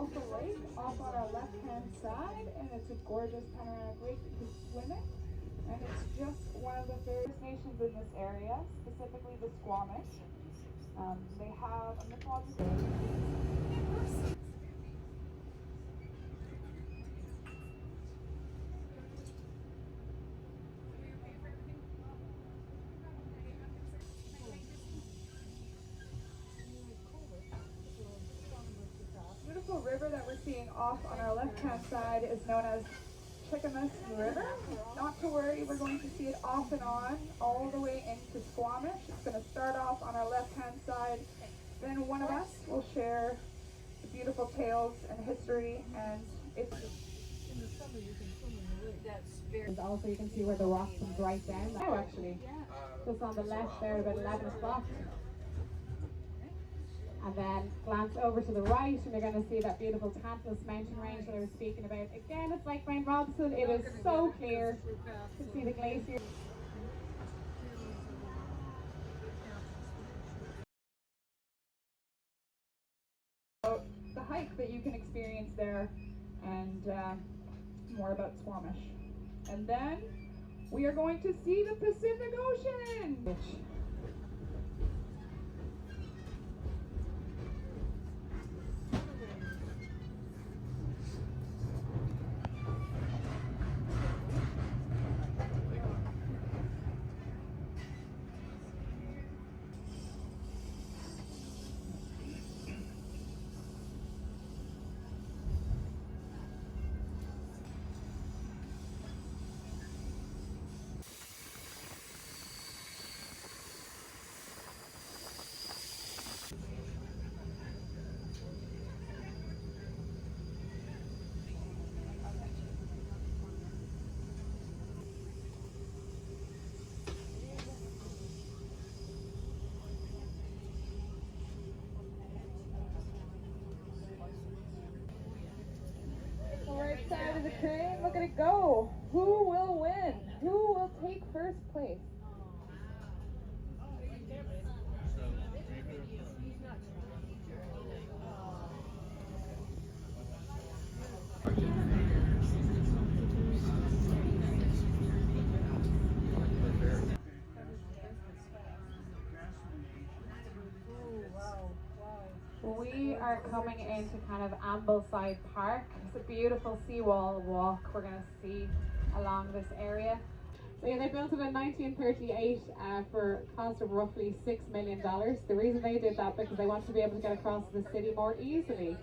also lake off on our left-hand side, and it's a gorgeous panoramic lake that you can swim in. And it's just one of the First Nations in this area, specifically the Squamish. They have a mythological. Beautiful river that we're seeing off on our left-hand side is known as Chickamus River. Not to worry, we're going to see it off and on all the way into Squamish. It's going to start off on our left-hand side. Then one of us will share the beautiful tales and history, and it's In the summer you can swim in the lake. That's very. Also, you can see where the rock comes right down now, actually. Just on the left there, about 11 o'clock. And then glance over to the right, and you're going to see that beautiful Tantalus mountain range that I was speaking about. Again, it's like Mount Robinson. It is so clear. You can see the glacier. the hike that you can experience there, and more about Squamish. And then we are going to see the Pacific Ocean. Right side of the train, look at it go. Who will win? Who will take first place? We are coming into kind of Ambleside Park. It's a beautiful seawall walk we're going to see along this area. So yeah, they built it in 1938 for a cost of roughly $6 million. The reason they did that because they wanted to be able to get across the city more easily.